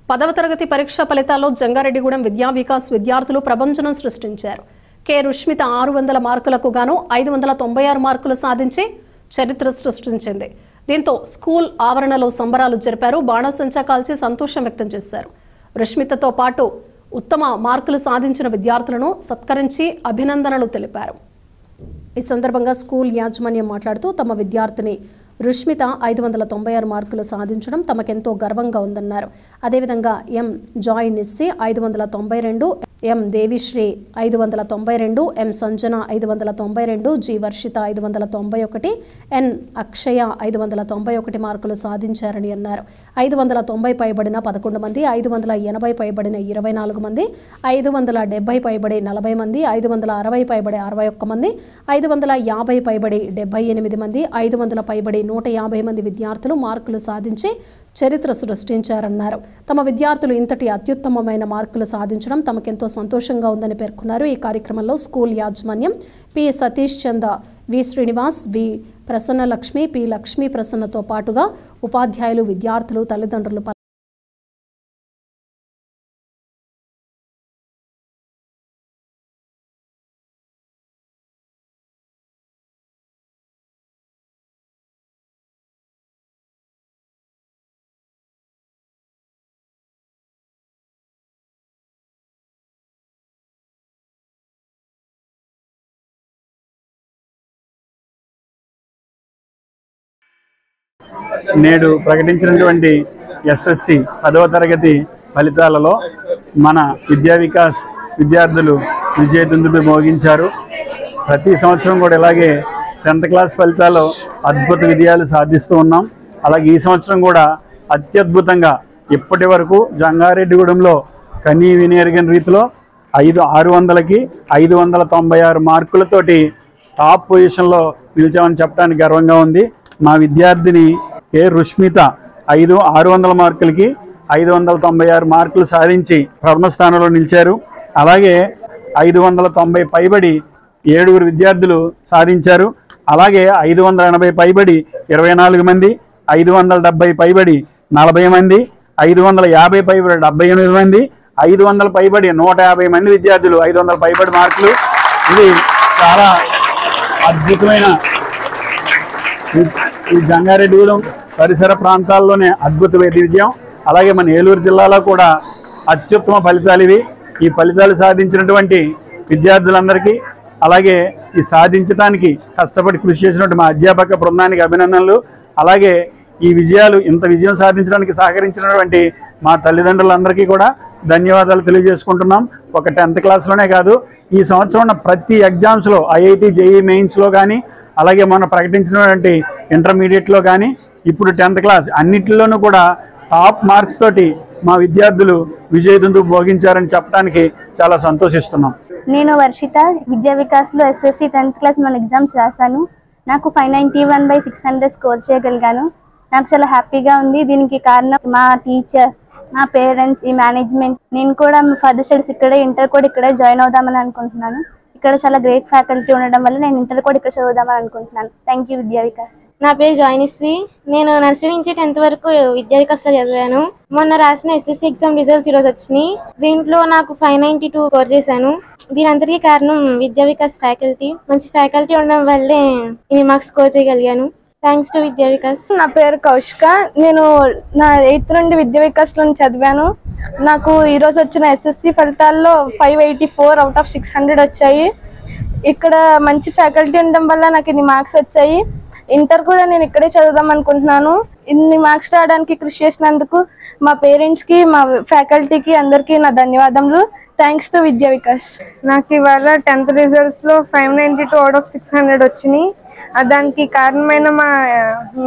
10వ తరగతి పరీక్షా ఫలితాల్లో జంగారెడ్డిగూడెం విద్యా వికాస్ విద్యార్థులు ప్రభంజనం సృష్టించారు. కె రుష్మిత 600 మార్కులకు గాను 596 మార్కులు సాధించి చరిత్ర సృష్టించింది. దీంతో స్కూల్ ఆవరణలో సంబరాలు జరిపారు. బాణసంచా కాల్చి సంతోషం వ్యక్తం చేశారు. రుష్మితతో పాటు ఉత్తమ మార్కులు సాధించిన విద్యార్థులను సత్కరించి అభినందనలు తెలిపారు. ఈ సందర్భంగా స్కూల్ యాజమాన్యం మాట్లాడుతూ తమ విద్యార్థిని రుష్మిత 596 మార్కులు సాధించడం తమకెంతో గర్వంగా ఉందన్నారు. అదేవిధంగా ఎం జాయ్ నిస్సి 592, ఎం దేవిశ్రీ 592, ఎం సంజన 592, జి వర్షిత 591, ఎన్ అక్షయ 591 మార్కులు సాధించారని అన్నారు. 590 పైబడిన 11 మంది, 580 పైబడిన 24 మంది, 570 పైబడి 40 మంది, 560 పైబడి 61 మంది, 550 పైబడి 78 మంది, 500 పైబడి 150 మంది విద్యార్థులు మార్కులు సాధించి చరిత్ర సృష్టించారన్నారు. తమ విద్యార్థులు ఇంతటి అత్యుత్తమమైన మార్కులు సాధించడం తమకెంతో సంతోషంగా ఉందని పేర్కొన్నారు. ఈ కార్యక్రమంలో స్కూల్ యాజమాన్యం పి సతీష్ చంద, వి శ్రీనివాస్, వి ప్రసన్నలక్ష్మి, పి లక్ష్మీ ప్రసన్నతో పాటుగా ఉపాధ్యాయులు, విద్యార్థులు, తల్లిదండ్రులు నేడు ప్రకటించినటువంటి ఎస్ఎస్సి 10వ తరగతి ఫలితాలలో మన విద్యా వికాస్ విద్యార్థులు విజయదుందుబి మోగించారు. ప్రతి సంవత్సరం కూడా ఇలాగే 10th క్లాస్ ఫలితాల్లో అద్భుత విజయాలు సాధిస్తూ ఉన్నాం. అలాగే ఈ సంవత్సరం కూడా అత్యద్భుతంగా ఇప్పటి వరకు జంగారెడ్డిగూడెంలో కనీ వినియరిగిన రీతిలో 600కి 596 మార్కులతోటి టాప్ పొజిషన్లో నిలిచామని చెప్పడానికి గర్వంగా ఉంది. మా విద్యార్థిని కె రుష్మిత 600 మార్కులకి 596 మార్కులు సాధించి ప్రథమ స్థానంలో నిలిచారు. అలాగే 590 పైబడి 7 విద్యార్థులు సాధించారు. అలాగే 580 పైబడి 24 మంది, 570 పైబడి 40 మంది, 550 పైబడి 78 మంది, 500 పైబడి 150 మంది విద్యార్థులు 500 పైబడి మార్కులు. ఇది చాలా అద్భుతమైన ఈ జంగారెడ్డిగూడెం పరిసర ప్రాంతాల్లోనే అద్భుత విజయం. అలాగే మన ఏలూరు జిల్లాలో కూడా అత్యుత్తమ ఫలితాలు ఇవి. ఈ ఫలితాలు సాధించినటువంటి విద్యార్థులందరికీ, అలాగే ఈ సాధించడానికి కష్టపడి కృషి చేసినటువంటి మా అధ్యాపక బృందానికి అభినందనలు. అలాగే ఈ విజయాలు ఇంత విజయం సాధించడానికి సహకరించినటువంటి మా తల్లిదండ్రులందరికీ కూడా ధన్యవాదాలు తెలియజేసుకుంటున్నాం. ఒక 10th క్లాస్లోనే కాదు, ఈ సంవత్సరం ఉన్న ప్రతి ఎగ్జామ్స్లో ఐఐటి, జేఈ మెయిన్స్లో కానీ, అలాగే మనం ప్రకటించినటువంటి ఇంటర్మీడియట్లో కానీ, ఇప్పుడు 10th క్లాస్ అన్నింటిలోనూ కూడా టాప్ మార్క్స్ తోటి మా విద్యార్థులు విజయదుందు భోగించారని చెప్పడానికి చాలా సంతోషిస్తున్నాం. నేను వర్షిత విద్యా వికాస్లో ఎస్ఎస్సి 10th క్లాస్ మన ఎగ్జామ్స్ రాశాను. నాకు 591/600 స్కోర్ చేయగలిగాను. నాకు చాలా హ్యాపీగా ఉంది. దీనికి కారణం మా టీచర్, మా పేరెంట్స్, ఈ మేనేజ్మెంట్. నేను కూడా ఫర్దర్ స్టడీస్ ఇక్కడే, ఇంటర్ కూడా ఇక్కడే జాయిన్ అవుదామని అనుకుంటున్నాను. ఇక్కడ చాలా గ్రేట్ ఫ్యాకల్టీ ఉండడం వల్ల నేను ఇంటర్ కూడా ఇక్కడ చదువుదామని అనుకుంటున్నాను. థ్యాంక్ యూ విద్యా వికాస్. నా పేరు జాయినిస్సి. నేను నర్సరీ నుంచి 10th వరకు విద్యా వికాస్లో చదివాను. మొన్న రాసిన ఎస్ఎస్సి ఎగ్జామ్ రిజల్ట్స్ ఈరోజు వచ్చినాయి. దీంట్లో నాకు 592 స్కోర్ చేశాను. దీని అందరికీ కారణం విద్యా వికాస్ ఫ్యాకల్టీ. మంచి ఫ్యాకల్టీ ఉండడం వల్లే ఇన్ని మార్క్స్ స్కోర్ చేయగలిగాను. థ్యాంక్స్ టు విద్యా వికాస్. నా పేరు కౌశిక. నేను నా 8th నుండి విద్యా వికాస్లో చదివాను. నాకు ఈరోజు వచ్చిన ఎస్ఎస్సి ఫలితాల్లో 584/600 వచ్చాయి. ఇక్కడ మంచి ఫ్యాకల్టీ ఉండడం వల్ల నాకు ఇన్ని మార్క్స్ వచ్చాయి. ఇంటర్ కూడా నేను ఇక్కడే చదువుదాం అనుకుంటున్నాను. ఇన్ని మార్క్స్ రావడానికి కృషి చేసినందుకు మా పేరెంట్స్కి, మా ఫ్యాకల్టీకి అందరికీ నా ధన్యవాదములు. థ్యాంక్స్ టు విద్యా వికాస్. నాకు ఇవాళ 10th రిజల్ట్స్లో 592/600 వచ్చినాయి. దానికి కారణమైన మా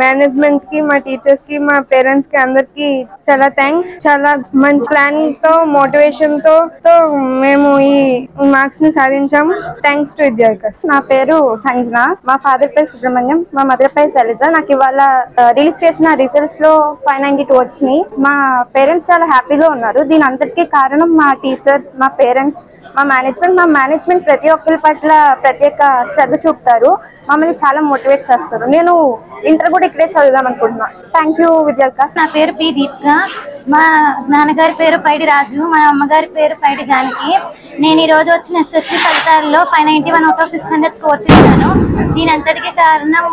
మేనేజ్మెంట్కి, మా టీచర్స్కి, మా పేరెంట్స్కి అందరికీ చాలా థ్యాంక్స్. చాలా మంచి ప్లానింగ్తో, మోటివేషన్తో మేము ఈ మార్క్స్ని సాధించాము. థ్యాంక్స్ టు విద్యా వికాస్. నా పేరు సంజన. మా ఫాదర్ పేరు సుబ్రహ్మణ్యం, మా మదర్ పేరు శైలజ. నాకు ఇవాళ రిలీజ్ చేసిన రిజల్ట్స్లో 592 వచ్చినాయి. మా పేరెంట్స్ చాలా హ్యాపీగా ఉన్నారు. దీని అంతటికీ కారణం మా టీచర్స్, మా పేరెంట్స్, మా మేనేజ్మెంట్ ప్రతి ఒక్కరి పట్ల ప్రత్యేక శ్రద్ధ చూపుతారు. మమ్మల్ని చాలా మోటివేట్ చేస్తారు. నేను ఇంటర్ కూడా ఇక్కడే చదువుదాం అనుకుంటున్నాను. థ్యాంక్ యూ విద్యా వికాస్. నా పేరు పి దీపిక. మా నాన్నగారి పేరు పైడి రాజు, మా అమ్మగారి పేరు పైడి జానకి. నేను ఈ రోజు వచ్చిన ఎస్ఎస్సి ఫలితాల్లో 591 అవుట్ ఆఫ్ 600 స్కోర్ చేశాను. దీని అంతటికీ కారణం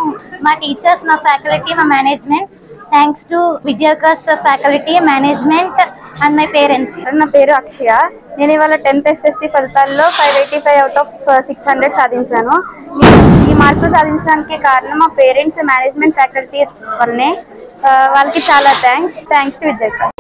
మా టీచర్స్, మా ఫ్యాకల్టీ, మా మేనేజ్మెంట్. థ్యాంక్స్ టు విద్యా Vikas faculty, management and my parents. నా పేరు అక్షయ. నేను ఇవాళ 10th ఎస్ఎస్సి ఫలితాల్లో 585 అవుట్ ఆఫ్ 600 సాధించాను. ఈ మార్కులు సాధించడానికి కారణం మా పేరెంట్స్, మేనేజ్మెంట్, ఫ్యాకల్టీ వల్లనే. వాళ్ళకి చాలా థ్యాంక్స్ టు విద్యా వికాస్.